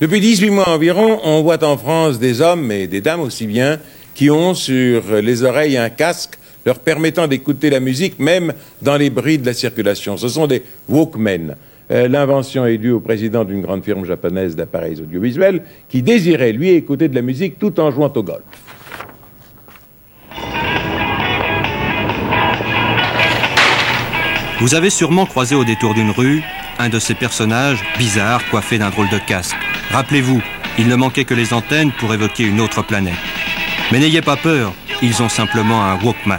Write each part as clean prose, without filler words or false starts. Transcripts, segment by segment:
Depuis 18 mois environ, on voit en France des hommes et des dames aussi bien qui ont sur les oreilles un casque leur permettant d'écouter la musique même dans les bruits de la circulation. Ce sont des Walkmen. L'invention est due au président d'une grande firme japonaise d'appareils audiovisuels qui désirait, lui, écouter de la musique tout en jouant au golf. Vous avez sûrement croisé au détour d'une rue un de ces personnages bizarres coiffés d'un drôle de casque. Rappelez-vous, il ne manquait que les antennes pour évoquer une autre planète. Mais n'ayez pas peur, ils ont simplement un Walkman.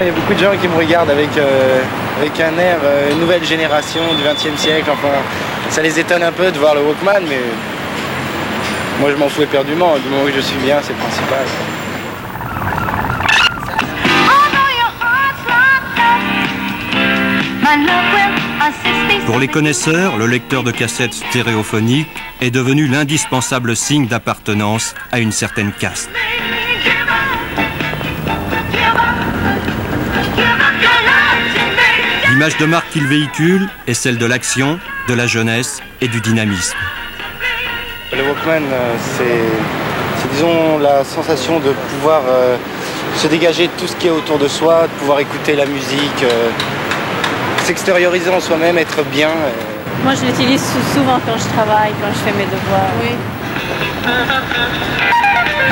Il y a beaucoup de gens qui me regardent avec un air nouvelle génération du XXe siècle. Enfin, ça les étonne un peu de voir le Walkman, mais moi je m'en fous éperdument. Du moment où je suis bien, c'est le principal. Pour les connaisseurs, le lecteur de cassettes stéréophonique est devenu l'indispensable signe d'appartenance à une certaine caste. L'image de marque qu'il véhicule est celle de l'action, de la jeunesse et du dynamisme. Le Walkman, c'est disons la sensation de pouvoir se dégager de tout ce qui est autour de soi, de pouvoir écouter la musique, s'extérioriser en soi-même, être bien. Moi, je l'utilise souvent quand je travaille, quand je fais mes devoirs. Oui.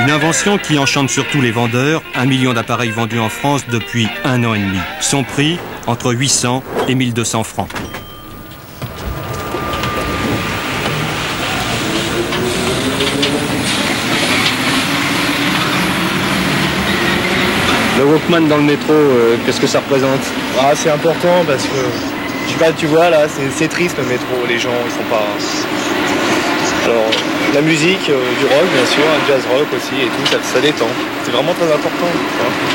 Une invention qui enchante surtout les vendeurs, 1 million d'appareils vendus en France depuis 1 an et demi. Son prix, entre 800 et 1200 francs. Le Walkman dans le métro, qu'est-ce que ça représente? C'est important parce que, je sais pas, tu vois là, c'est triste le métro, les gens ils sont pas... Alors, la musique, du rock bien sûr, un jazz rock aussi et tout, ça détend. C'est vraiment très important.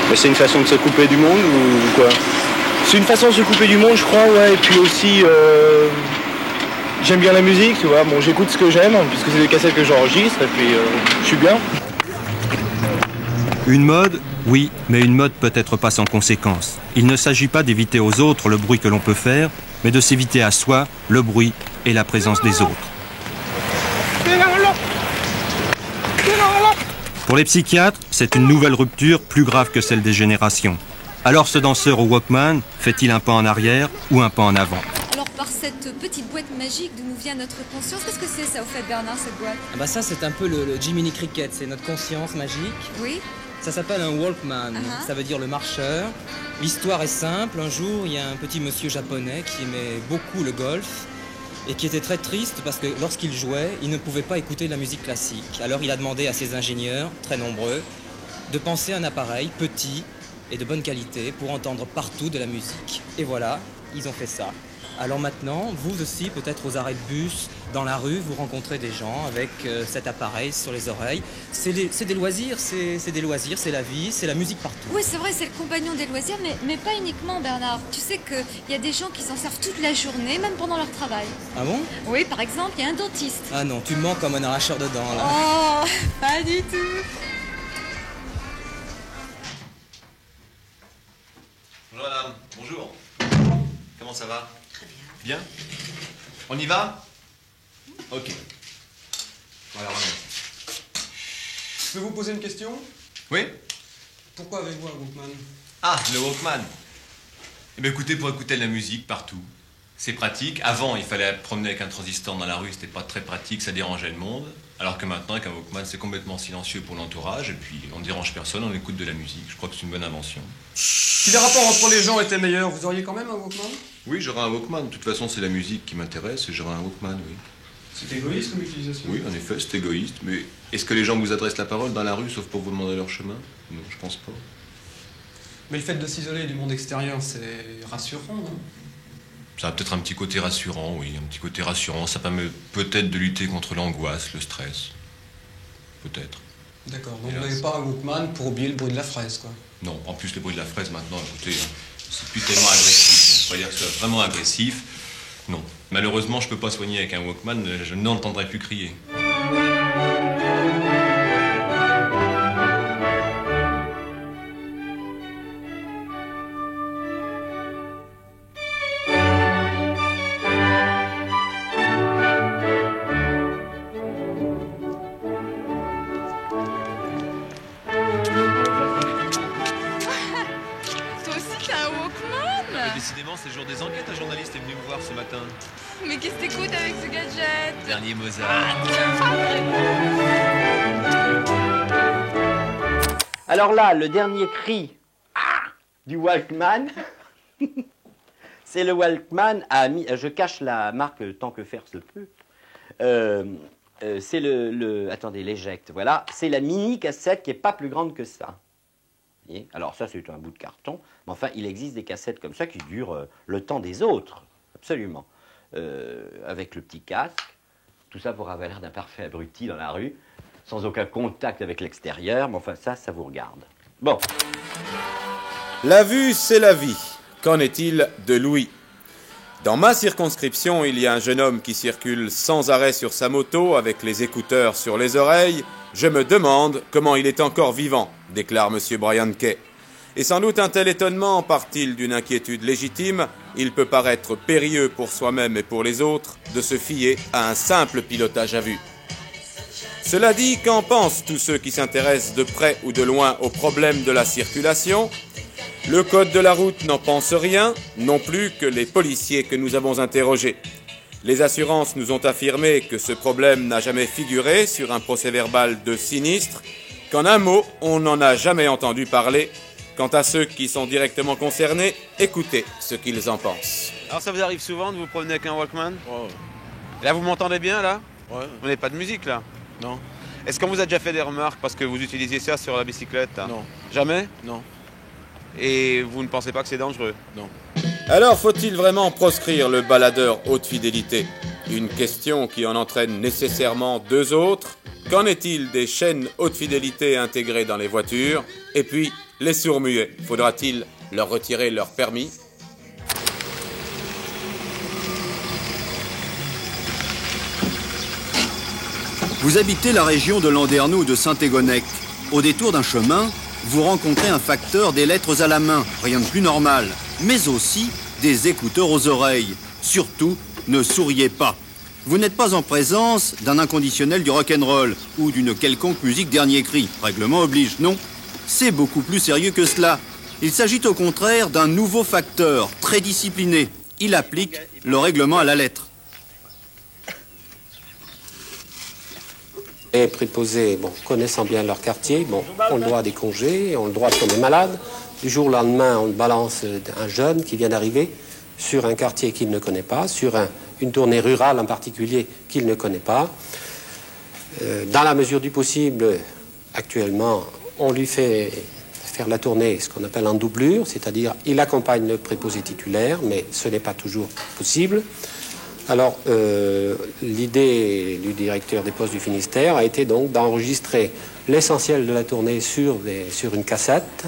Mais c'est une façon de se couper du monde ou quoi? C'est une façon de se couper du monde, je crois, ouais, et puis aussi, j'aime bien la musique, tu vois, bon j'écoute ce que j'aime, puisque c'est des cassettes que j'enregistre, et puis je suis bien. Une mode, oui, mais une mode peut-être pas sans conséquence. Il ne s'agit pas d'éviter aux autres le bruit que l'on peut faire, mais de s'éviter à soi le bruit et la présence des autres. Pour les psychiatres, c'est une nouvelle rupture plus grave que celle des générations. Alors ce danseur au Walkman fait-il un pas en arrière ou un pas en avant? Alors par cette petite boîte magique d'où nous vient notre conscience, qu'est-ce que c'est ça au fait Bernard, cette boîte? Ça c'est un peu le Jiminy Cricket, c'est notre conscience magique. Oui. Ça s'appelle un Walkman, ça veut dire le marcheur. L'histoire est simple, un jour il y a un petit monsieur japonais qui aimait beaucoup le golf et qui était très triste parce que lorsqu'il jouait, il ne pouvait pas écouter de la musique classique. Alors il a demandé à ses ingénieurs, très nombreux, de penser un appareil petit et de bonne qualité pour entendre partout de la musique. Et voilà, ils ont fait ça. Alors maintenant, vous aussi, peut-être aux arrêts de bus, dans la rue, vous rencontrez des gens avec cet appareil sur les oreilles. C'est des loisirs, c'est des loisirs, c'est la vie, c'est la musique partout. Oui, c'est vrai, c'est le compagnon des loisirs, mais pas uniquement, Bernard. Tu sais qu'il y a des gens qui s'en servent toute la journée, même pendant leur travail. Ah bon? Oui, par exemple, il y a un dentiste. Ah non, tu mens comme un arracheur de dents, là. Oh, pas du tout. Bonjour madame, bonjour. Comment ça va? Très bien. Bien? On y va? Ok. Voilà, Je peux vous poser une question? oui? Pourquoi avez-vous un Walkman? Ah, le Walkman. Eh bien écoutez, pour écouter de la musique partout. C'est pratique. Avant, il fallait promener avec un transistor dans la rue, c'était pas très pratique, ça dérangeait le monde. Alors que maintenant, avec un Walkman, c'est complètement silencieux pour l'entourage, et puis on ne dérange personne, on écoute de la musique. Je crois que c'est une bonne invention. Si les rapports entre les gens étaient meilleurs, vous auriez quand même un Walkman? Oui, j'aurais un Walkman. De toute façon, c'est la musique qui m'intéresse, et j'aurais un Walkman, oui. C'est égoïste comme utilisation? Oui, en effet, c'est égoïste, mais est-ce que les gens vous adressent la parole dans la rue, sauf pour vous demander leur chemin? Non, je pense pas. Mais le fait de s'isoler du monde extérieur, c'est rassurant, non? Ça a peut-être un petit côté rassurant, oui, un petit côté rassurant. Ça permet peut-être de lutter contre l'angoisse, le stress. Peut-être. D'accord, donc vous n'avez pas un Walkman pour oublier le bruit de la fraise, quoi? Non, en plus le bruit de la fraise maintenant, écoutez, c'est plus tellement agressif. On va dire que c'est vraiment agressif. Non. Malheureusement, je peux pas soigner avec un Walkman, je n'entendrai plus crier. Décidément, c'est le jour des enquêtes. Un journaliste est venu me voir ce matin. Mais qu'est-ce que t'écoutes avec ce gadget? Dernier Mozart. Alors là, le dernier cri du Walkman, c'est le Walkman je cache la marque tant que faire se peut. C'est attendez, l'éjecte, voilà. C'est la mini cassette qui n'est pas plus grande que ça. Voyez, alors ça, c'est un bout de carton. Mais enfin, il existe des cassettes comme ça qui durent le temps des autres. Absolument. Avec le petit casque. Tout ça pour avoir l'air d'un parfait abruti dans la rue, sans aucun contact avec l'extérieur. Mais enfin, ça vous regarde. Bon. La vue, c'est la vie. Qu'en est-il de Louis ? Dans ma circonscription, il y a un jeune homme qui circule sans arrêt sur sa moto avec les écouteurs sur les oreilles. Je me demande comment il est encore vivant, déclare M. Brian Kay. Et sans doute un tel étonnement part-il d'une inquiétude légitime. Il peut paraître périlleux pour soi-même et pour les autres de se fier à un simple pilotage à vue. Cela dit, qu'en pensent tous ceux qui s'intéressent de près ou de loin aux problèmes de la circulation ? Le code de la route n'en pense rien, non plus que les policiers que nous avons interrogés. Les assurances nous ont affirmé que ce problème n'a jamais figuré sur un procès-verbal de sinistre, qu'en un mot, on n'en a jamais entendu parler. Quant à ceux qui sont directement concernés, écoutez ce qu'ils en pensent. Alors ça vous arrive souvent de vous promener avec un Walkman ? Là, vous m'entendez bien, là ? Ouais. Vous n'avez pas de musique, là ? Non. Est-ce qu'on vous a déjà fait des remarques parce que vous utilisiez ça sur la bicyclette, là ? Non. Jamais ? Non. Et vous ne pensez pas que c'est dangereux ? Non. Alors, faut-il vraiment proscrire le baladeur haute fidélité ? Une question qui en entraîne nécessairement deux autres. Qu'en est-il des chaînes haute fidélité intégrées dans les voitures ? Et puis, les sourds-muets, faudra-t-il leur retirer leur permis ? Vous habitez la région de Landerneau ou de Saint-Égonnec. Au détour d'un chemin, vous rencontrez un facteur des lettres à la main, rien de plus normal, mais aussi des écouteurs aux oreilles. Surtout, ne souriez pas. Vous n'êtes pas en présence d'un inconditionnel du rock'n'roll ou d'une quelconque musique dernier cri. Règlement oblige, non. C'est beaucoup plus sérieux que cela. Il s'agit au contraire d'un nouveau facteur, très discipliné. Il applique le règlement à la lettre. Les préposés, connaissant bien leur quartier, ont le droit à des congés, ont le droit de tomber malade. Du jour au lendemain, on balance un jeune qui vient d'arriver sur un quartier qu'il ne connaît pas, sur une tournée rurale en particulier qu'il ne connaît pas. Dans la mesure du possible, actuellement, on lui fait faire la tournée, ce qu'on appelle en doublure, c'est-à-dire il accompagne le préposé titulaire, mais ce n'est pas toujours possible. Alors, l'idée du directeur des postes du Finistère a été donc d'enregistrer l'essentiel de la tournée sur une cassette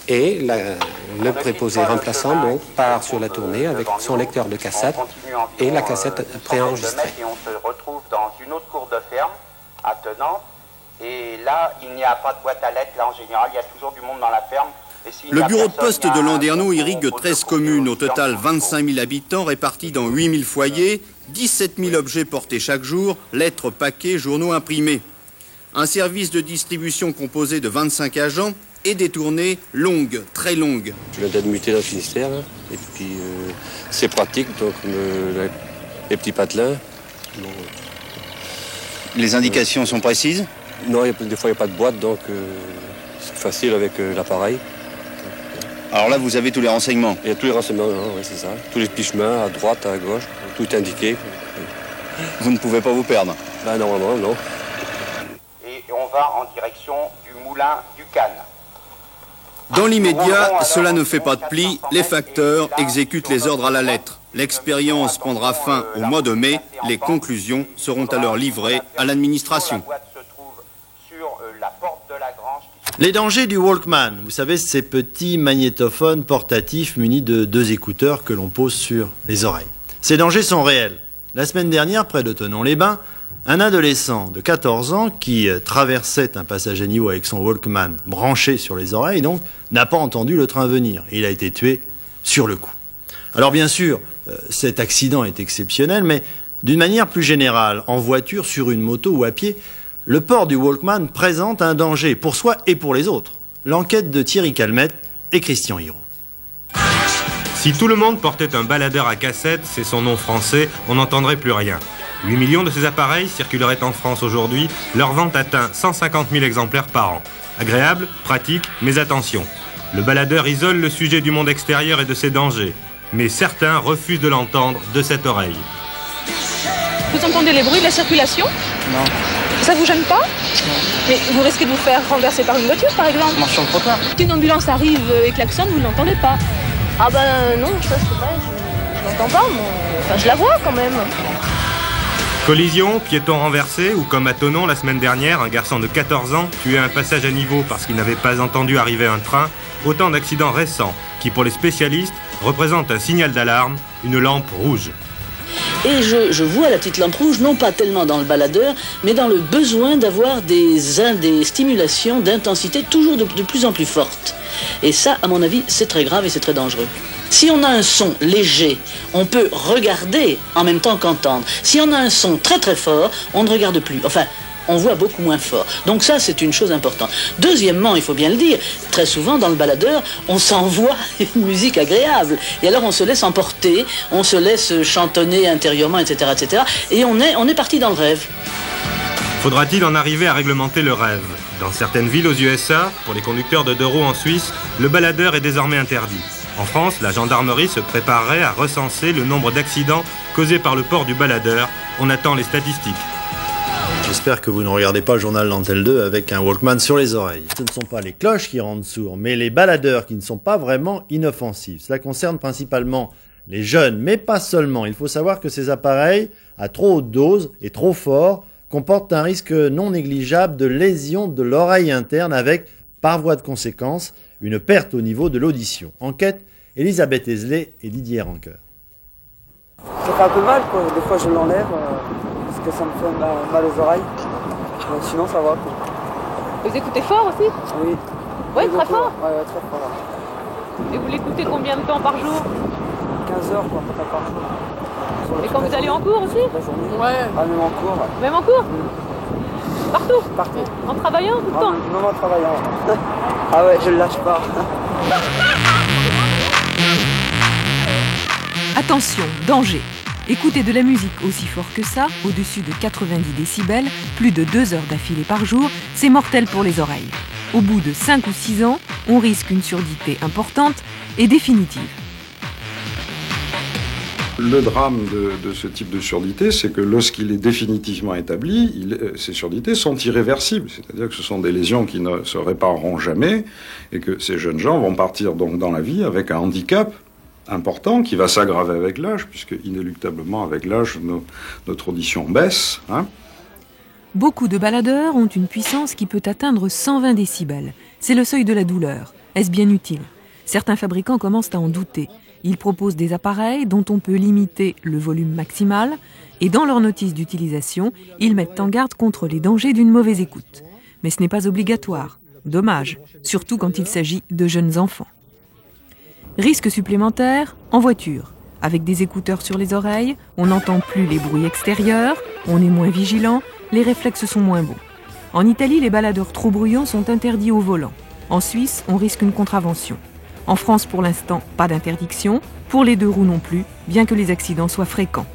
et le préposé remplaçant donc part sur la tournée avec son lecteur de cassette et la cassette préenregistrée. Et on se retrouve dans une autre cour de ferme attenante et là, il n'y a pas de boîte à lettres. Là, en général, il y a toujours du monde dans la ferme. Le bureau de poste de Landerneau irrigue 13 communes, au total 25 000 habitants répartis dans 8 000 foyers, 17 000 objets portés chaque jour, lettres, paquets, journaux imprimés. Un service de distribution composé de 25 agents et des tournées longues, très longues. Je viens d'être muté dans le Finistère, là, et puis c'est pratique, donc les petits patelins. Les indications sont précises ? Non, des fois il n'y a pas de boîte, donc c'est facile avec l'appareil. Alors là, vous avez tous les renseignements ? Il y a tous les renseignements, oui, c'est ça. Tous les petits chemins, à droite, à gauche, tout est indiqué. Vous ne pouvez pas vous perdre ? Là, normalement, non. Et on va en direction du moulin du Cannes. Dans l'immédiat, cela ne fait pas de pli, les facteurs exécutent les ordres à la lettre. L'expérience prendra fin au mois de mai, les conclusions seront alors livrées à l'administration. Les dangers du Walkman, vous savez, ces petits magnétophones portatifs munis de 2 écouteurs que l'on pose sur les oreilles. Ces dangers sont réels. La semaine dernière, près de Thonon-les-Bains, un adolescent de 14 ans qui traversait un passage à niveau avec son Walkman branché sur les oreilles, donc, n'a pas entendu le train venir. Il a été tué sur le coup. Alors bien sûr, cet accident est exceptionnel, mais d'une manière plus générale, en voiture, sur une moto ou à pied, le port du Walkman présente un danger pour soi et pour les autres. L'enquête de Thierry Calmette et Christian Hirault. Si tout le monde portait un baladeur à cassette, c'est son nom français, on n'entendrait plus rien. 8 millions de ces appareils circuleraient en France aujourd'hui, leur vente atteint 150 000 exemplaires par an. Agréable, pratique, mais attention. Le baladeur isole le sujet du monde extérieur et de ses dangers. Mais certains refusent de l'entendre de cette oreille. Vous entendez les bruits de la circulation? Non. Ça vous gêne pas? Non. Mais vous risquez de vous faire renverser par une voiture, par exemple? On marche sur le trottoir. Si une ambulance arrive et klaxonne, vous ne l'entendez pas? Ah ben non, ça c'est vrai, je n'entends pas, mais enfin, je la vois quand même. Collision, piéton renversé ou comme à Thonon la semaine dernière, un garçon de 14 ans tué à un passage à niveau parce qu'il n'avait pas entendu arriver un train, autant d'accidents récents qui pour les spécialistes représentent un signal d'alarme, une lampe rouge. Et je vois la petite lampe rouge, non pas tellement dans le baladeur, mais dans le besoin d'avoir des stimulations d'intensité toujours de plus en plus fortes. Et ça, à mon avis, c'est très grave et c'est très dangereux. Si on a un son léger, on peut regarder en même temps qu'entendre. Si on a un son très très fort, on ne regarde plus. Enfin, on voit beaucoup moins fort. Donc ça, c'est une chose importante. Deuxièmement, il faut bien le dire, très souvent dans le baladeur, on s'envoie une musique agréable. Et alors on se laisse emporter, on se laisse chantonner intérieurement, etc., etc. Et on est parti dans le rêve. Faudra-t-il en arriver à réglementer le rêve? Dans certaines villes aux USA, pour les conducteurs de 2 roues en Suisse, le baladeur est désormais interdit. En France, la gendarmerie se préparerait à recenser le nombre d'accidents causés par le port du baladeur. On attend les statistiques. J'espère que vous ne regardez pas le journal d'Antenne 2 avec un Walkman sur les oreilles. Ce ne sont pas les cloches qui rendent sourds, mais les baladeurs qui ne sont pas vraiment inoffensifs. Cela concerne principalement les jeunes, mais pas seulement. Il faut savoir que ces appareils, à trop haute dose et trop fort, comportent un risque non négligeable de lésion de l'oreille interne avec, par voie de conséquence, une perte au niveau de l'audition. Enquête, Elisabeth Esley et Didier Rancoeur. Ça fait un peu mal, quoi. Des fois je l'enlève parce que ça me fait mal aux oreilles. Mais sinon ça va, quoi. Vous écoutez fort aussi? Oui. Oui, très fort? Ouais, très fort. Et vous l'écoutez combien de temps par jour? 15 heures, quoi, par jour. Et quand vous allez en cours aussi? La journée. Ouais. Ah, même en cours, ouais. Même en cours? Partout? Partout. En travaillant tout le temps? Même en travaillant. Ah ouais, je le lâche pas. Attention, danger. Écouter de la musique aussi fort que ça, au-dessus de 90 décibels, plus de 2 heures d'affilée par jour, c'est mortel pour les oreilles. Au bout de 5 ou 6 ans, on risque une surdité importante et définitive. Le drame de ce type de surdité, c'est que lorsqu'il est définitivement établi, ces surdités sont irréversibles. C'est-à-dire que ce sont des lésions qui ne se répareront jamais et que ces jeunes gens vont partir donc dans la vie avec un handicap important qui va s'aggraver avec l'âge, puisque inéluctablement avec l'âge, notre audition baisse. Beaucoup de baladeurs ont une puissance qui peut atteindre 120 décibels. C'est le seuil de la douleur. Est-ce bien utile? Certains fabricants commencent à en douter. Ils proposent des appareils dont on peut limiter le volume maximal et dans leur notice d'utilisation, ils mettent en garde contre les dangers d'une mauvaise écoute. Mais ce n'est pas obligatoire. Dommage, surtout quand il s'agit de jeunes enfants. Risque supplémentaire en voiture. Avec des écouteurs sur les oreilles, on n'entend plus les bruits extérieurs, on est moins vigilant, les réflexes sont moins bons. En Italie, les baladeurs trop bruyants sont interdits au volant. En Suisse, on risque une contravention. En France, pour l'instant, pas d'interdiction. Pour les 2 roues non plus, bien que les accidents soient fréquents.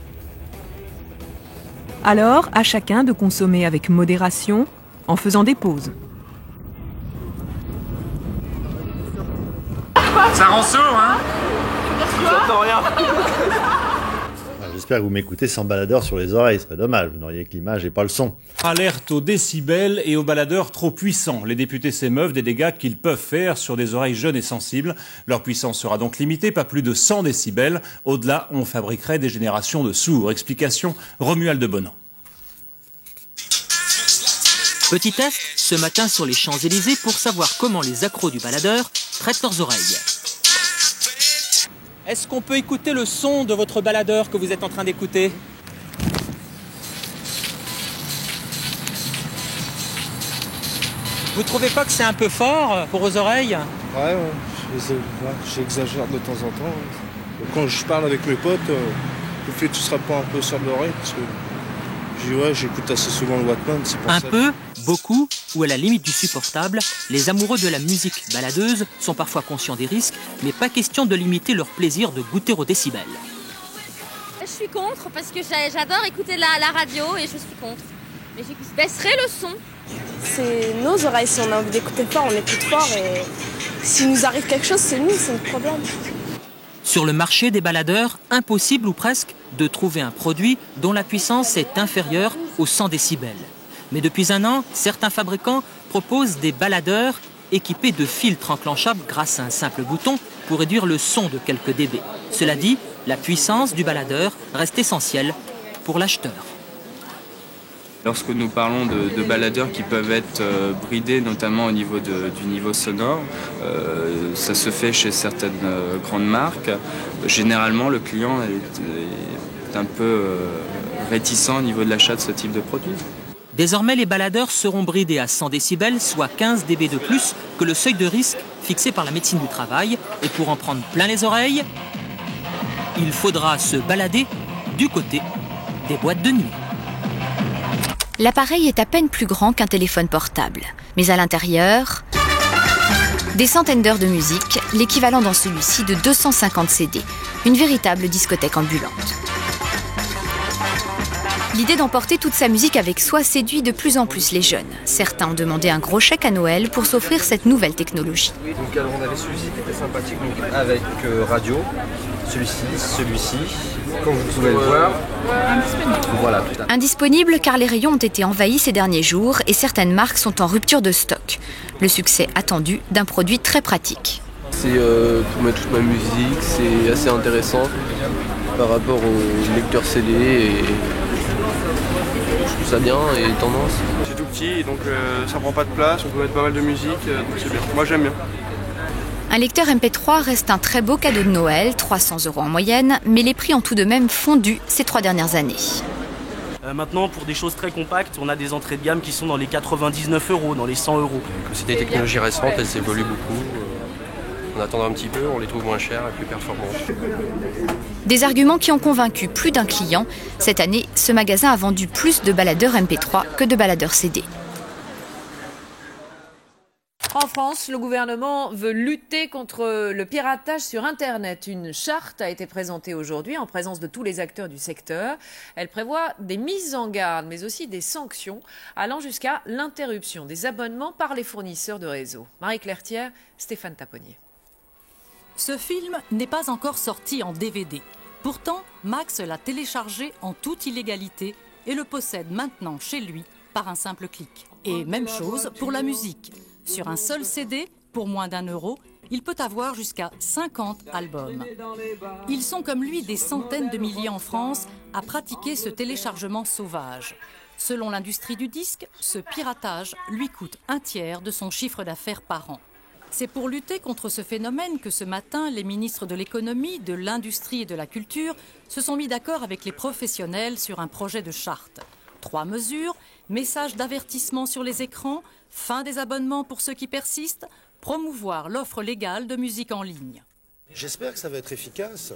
Alors, à chacun de consommer avec modération, en faisant des pauses. Ça rend sourd, hein? J'entends rien. J'espère que vous m'écoutez sans baladeur sur les oreilles, ce serait dommage, vous n'auriez que l'image et pas le son. Alerte aux décibels et aux baladeurs trop puissants. Les députés s'émeuvent des dégâts qu'ils peuvent faire sur des oreilles jeunes et sensibles. Leur puissance sera donc limitée, pas plus de 100 décibels. Au-delà, on fabriquerait des générations de sourds. Explication, Romuald de Bonan. Petit test, ce matin sur les Champs-Élysées pour savoir comment les accros du baladeur traitent leurs oreilles. Est-ce qu'on peut écouter le son de votre baladeur que vous êtes en train d'écouter? Vous trouvez pas que c'est un peu fort pour vos oreilles? Ouais, j'exagère de temps en temps. Quand je parle avec mes potes, le fait tu seras pas un peu sur l'oreille parce que j'écoute assez souvent le Walkman. Un peu, beaucoup ou à la limite du supportable, les amoureux de la musique baladeuse sont parfois conscients des risques, mais pas question de limiter leur plaisir de goûter aux décibels. Je suis contre parce que j'adore écouter la radio et je suis contre. Mais je baisserai le son. C'est nos oreilles, si on a envie d'écouter fort, on écoute fort et s'il nous arrive quelque chose, c'est nous, c'est notre problème. Sur le marché des baladeurs, impossible ou presque de trouver un produit dont la puissance est inférieure aux 100 décibels. Mais depuis un an, certains fabricants proposent des baladeurs équipés de filtres enclenchables grâce à un simple bouton pour réduire le son de quelques dB. Cela dit, la puissance du baladeur reste essentielle pour l'acheteur. Lorsque nous parlons de baladeurs qui peuvent être bridés, notamment au niveau du niveau sonore, ça se fait chez certaines grandes marques. Généralement, le client est un peu réticent au niveau de l'achat de ce type de produit. Désormais, les baladeurs seront bridés à 100 décibels, soit 15 dB de plus que le seuil de risque fixé par la médecine du travail. Et pour en prendre plein les oreilles, il faudra se balader du côté des boîtes de nuit. L'appareil est à peine plus grand qu'un téléphone portable. Mais à l'intérieur, des centaines d'heures de musique, l'équivalent dans celui-ci de 250 CD. Une véritable discothèque ambulante. L'idée d'emporter toute sa musique avec soi séduit de plus en plus les jeunes. Certains ont demandé un gros chèque à Noël pour s'offrir cette nouvelle technologie. Donc alors on avait celui-ci qui était sympathique, donc avec radio, celui-ci, comme vous pouvez le voir. Voilà. Indisponible car les rayons ont été envahis ces derniers jours et certaines marques sont en rupture de stock. Le succès attendu d'un produit très pratique. C'est pour mettre toute ma musique, c'est assez intéressant par rapport au lecteur CD et je trouve ça bien et tendance. C'est tout petit donc ça prend pas de place, on peut mettre pas mal de musique, donc c'est bien. Moi j'aime bien. Un lecteur MP3 reste un très beau cadeau de Noël, 300 € en moyenne, mais les prix ont tout de même fondu ces 3 dernières années. Maintenant, pour des choses très compactes, on a des entrées de gamme qui sont dans les 99 €, dans les 100 €. C'est des technologies récentes, elles évoluent beaucoup. On attend un petit peu, on les trouve moins chères et plus performantes. Des arguments qui ont convaincu plus d'un client. Cette année, ce magasin a vendu plus de baladeurs MP3 que de baladeurs CD. En France, le gouvernement veut lutter contre le piratage sur Internet. Une charte a été présentée aujourd'hui en présence de tous les acteurs du secteur. Elle prévoit des mises en garde, mais aussi des sanctions allant jusqu'à l'interruption des abonnements par les fournisseurs de réseaux. Marie-Claire Thiers, Stéphane Taponnier. Ce film n'est pas encore sorti en DVD. Pourtant, Max l'a téléchargé en toute illégalité et le possède maintenant chez lui par un simple clic. Et même chose pour la musique. Sur un seul CD, pour moins d'€1, il peut avoir jusqu'à 50 albums. Ils sont comme lui des centaines de milliers en France à pratiquer ce téléchargement sauvage. Selon l'industrie du disque, ce piratage lui coûte un tiers de son chiffre d'affaires par an. C'est pour lutter contre ce phénomène que ce matin, les ministres de l'économie, de l'industrie et de la culture se sont mis d'accord avec les professionnels sur un projet de charte. 3 mesures, message d'avertissement sur les écrans, fin des abonnements pour ceux qui persistent, promouvoir l'offre légale de musique en ligne. J'espère que ça va être efficace.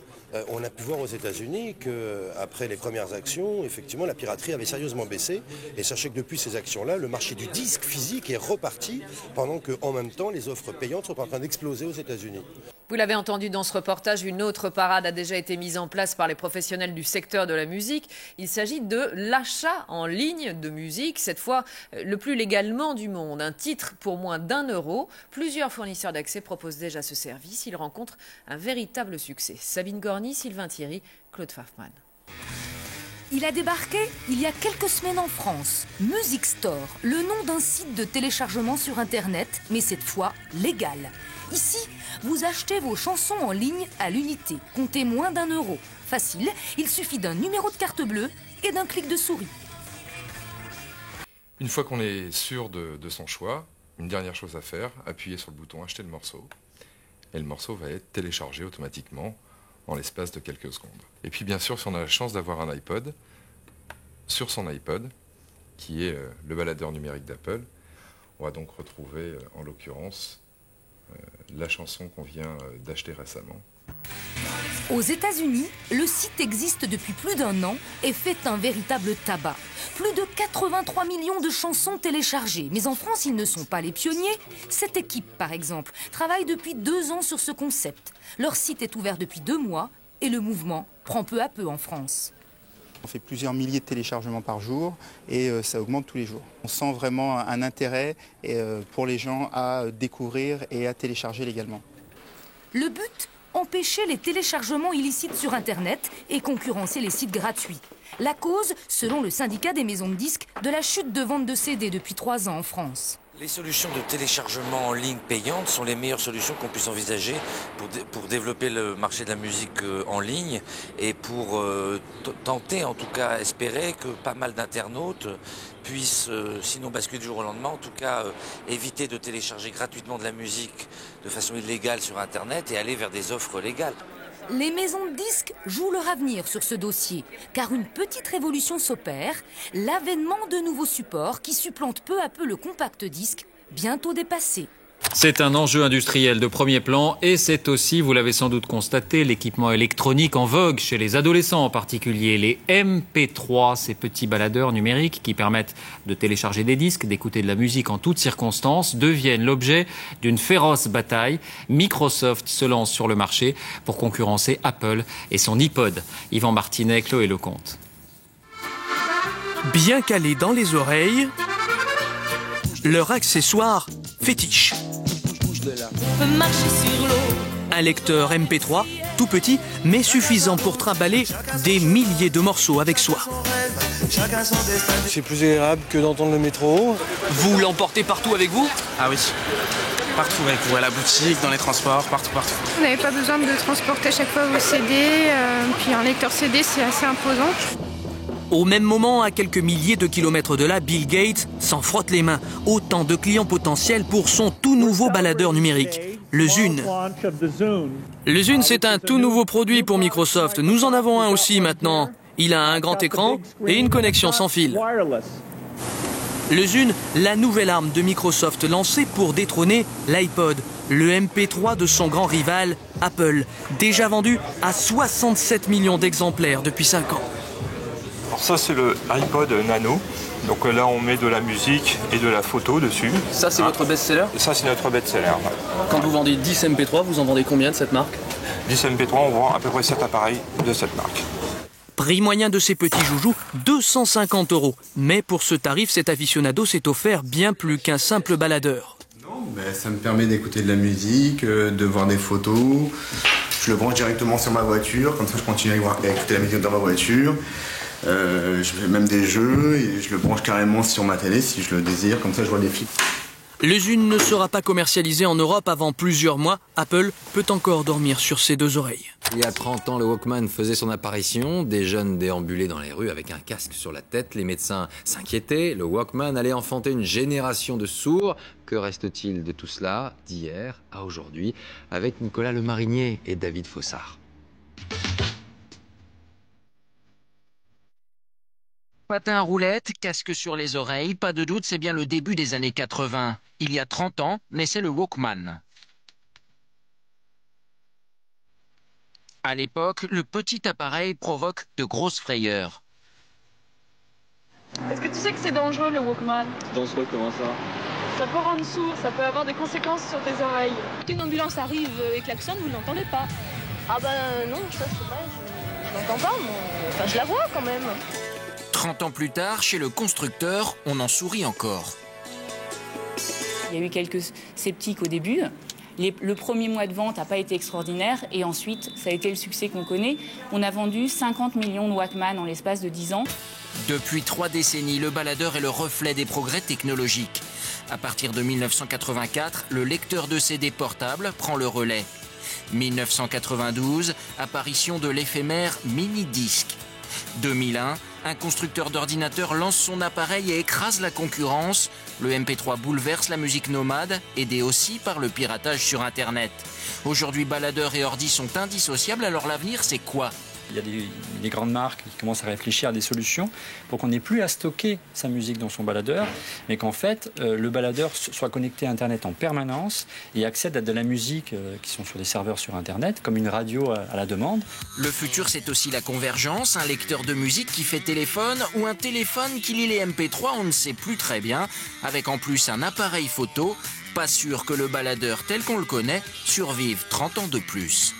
On a pu voir aux États-Unis qu'après les premières actions, effectivement, la piraterie avait sérieusement baissé. Et sachez que depuis ces actions-là, le marché du disque physique est reparti, pendant qu'en même temps, les offres payantes sont en train d'exploser aux États-Unis. Vous l'avez entendu dans ce reportage, une autre parade a déjà été mise en place par les professionnels du secteur de la musique. Il s'agit de l'achat en ligne de musique, cette fois le plus légalement du monde. Un titre pour moins d'€1. Plusieurs fournisseurs d'accès proposent déjà ce service. Il rencontre un véritable succès. Sabine Gorny, Sylvain Thierry, Claude Pfaffman. Il a débarqué il y a quelques semaines en France. Music Store, le nom d'un site de téléchargement sur Internet, mais cette fois légal. Ici, vous achetez vos chansons en ligne à l'unité. Comptez moins d'€1. Facile, il suffit d'un numéro de carte bleue et d'un clic de souris. Une fois qu'on est sûr de son choix, une dernière chose à faire, appuyer sur le bouton acheter le morceau. Et le morceau va être téléchargé automatiquement en l'espace de quelques secondes. Et puis bien sûr, si on a la chance d'avoir un iPod, sur son iPod, qui est le baladeur numérique d'Apple, on va donc retrouver en l'occurrence la chanson qu'on vient d'acheter récemment. Aux États-Unis, le site existe depuis plus d'1 an et fait un véritable tabac. Plus de 83 millions de chansons téléchargées. Mais en France, ils ne sont pas les pionniers. Cette équipe, par exemple, travaille depuis 2 ans sur ce concept. Leur site est ouvert depuis 2 mois et le mouvement prend peu à peu en France. On fait plusieurs milliers de téléchargements par jour et ça augmente tous les jours. On sent vraiment un intérêt pour les gens à découvrir et à télécharger légalement. Le but ? Empêcher les téléchargements illicites sur Internet et concurrencer les sites gratuits. La cause, selon le syndicat des maisons de disques, de la chute de vente de CD depuis 3 ans en France. Les solutions de téléchargement en ligne payante sont les meilleures solutions qu'on puisse envisager pour développer le marché de la musique en ligne et pour tenter, en tout cas espérer que pas mal d'internautes puissent, sinon basculer du jour au lendemain, en tout cas éviter de télécharger gratuitement de la musique de façon illégale sur Internet et aller vers des offres légales. Les maisons de disques jouent leur avenir sur ce dossier, car une petite révolution s'opère, l'avènement de nouveaux supports qui supplantent peu à peu le compact disque, bientôt dépassé. C'est un enjeu industriel de premier plan et c'est aussi, vous l'avez sans doute constaté, l'équipement électronique en vogue chez les adolescents en particulier. Les MP3, ces petits baladeurs numériques qui permettent de télécharger des disques, d'écouter de la musique en toutes circonstances, deviennent l'objet d'une féroce bataille. Microsoft se lance sur le marché pour concurrencer Apple et son iPod. Yvan Martinet, Chloé Lecomte. Bien calés dans les oreilles, leur accessoire fétiche. Un lecteur MP3, tout petit, mais suffisant pour trimballer des milliers de morceaux avec soi. C'est plus agréable que d'entendre le métro. Vous l'emportez partout avec vous? Ah oui, partout, ouais, pour aller à la boutique, dans les transports, partout. Vous n'avez pas besoin de transporter à chaque fois vos CD, puis un lecteur CD c'est assez imposant. Au même moment, à quelques milliers de kilomètres de là, Bill Gates s'en frotte les mains. Autant de clients potentiels pour son tout nouveau baladeur numérique, le Zune. Le Zune, c'est un tout nouveau produit pour Microsoft. Nous en avons un aussi maintenant. Il a un grand écran et une connexion sans fil. Le Zune, la nouvelle arme de Microsoft lancée pour détrôner l'iPod, le MP3 de son grand rival, Apple, déjà vendu à 67 millions d'exemplaires depuis 5 ans. Alors ça c'est le iPod Nano, donc là on met de la musique et de la photo dessus. Ça c'est votre best-seller? Ça c'est notre best-seller. Ouais. Quand vous vendez 10 MP3, vous en vendez combien de cette marque? 10 MP3, on vend à peu près 7 appareils de cette marque. Prix moyen de ces petits joujoux, 250 €. Mais pour ce tarif, cet aficionado s'est offert bien plus qu'un simple baladeur. Ben, ça me permet d'écouter de la musique, de voir des photos. Je le branche directement sur ma voiture, comme ça je continue à écouter la musique dans ma voiture. Je fais même des jeux et je le branche carrément sur ma télé si je le désire, comme ça je vois des films. Le Zune ne sera pas commercialisé en Europe avant plusieurs mois. Apple peut encore dormir sur ses 2 oreilles. Il y a 30 ans, le Walkman faisait son apparition. Des jeunes déambulaient dans les rues avec un casque sur la tête. Les médecins s'inquiétaient. Le Walkman allait enfanter une génération de sourds. Que reste-t-il de tout cela d'hier à aujourd'hui avec Nicolas Lemarinier et David Fossard? Patin à roulettes, casque sur les oreilles, pas de doute, c'est bien le début des années 80. Il y a 30 ans, naissait le Walkman. À l'époque, le petit appareil provoque de grosses frayeurs. Est-ce que tu sais que c'est dangereux le Walkman? Dangereux, comment ça? Ça peut rendre sourd, ça peut avoir des conséquences sur tes oreilles. Une ambulance arrive et klaxonne, vous ne l'entendez pas. Ah ben non, ça c'est vrai, je l'entends pas, mais enfin je la vois quand même. 30 ans plus tard, chez le constructeur, on en sourit encore. Il y a eu quelques sceptiques au début. Le premier mois de vente n'a pas été extraordinaire et ensuite, ça a été le succès qu'on connaît. On a vendu 50 millions de Walkman en l'espace de 10 ans. Depuis 3 décennies, le baladeur est le reflet des progrès technologiques. À partir de 1984, le lecteur de CD portable prend le relais. 1992, apparition de l'éphémère mini-disque. 2001, un constructeur d'ordinateurs lance son appareil et écrase la concurrence. Le MP3 bouleverse la musique nomade, aidé aussi par le piratage sur Internet. Aujourd'hui, baladeurs et ordi sont indissociables, alors l'avenir, c'est quoi? Il y a des grandes marques qui commencent à réfléchir à des solutions pour qu'on n'ait plus à stocker sa musique dans son baladeur, mais qu'en fait, le baladeur soit connecté à Internet en permanence et accède à de la musique qui sont sur des serveurs sur Internet, comme une radio à la demande. Le futur, c'est aussi la convergence, un lecteur de musique qui fait téléphone ou un téléphone qui lit les MP3, on ne sait plus très bien, avec en plus un appareil photo. Pas sûr que le baladeur tel qu'on le connaît survive 30 ans de plus.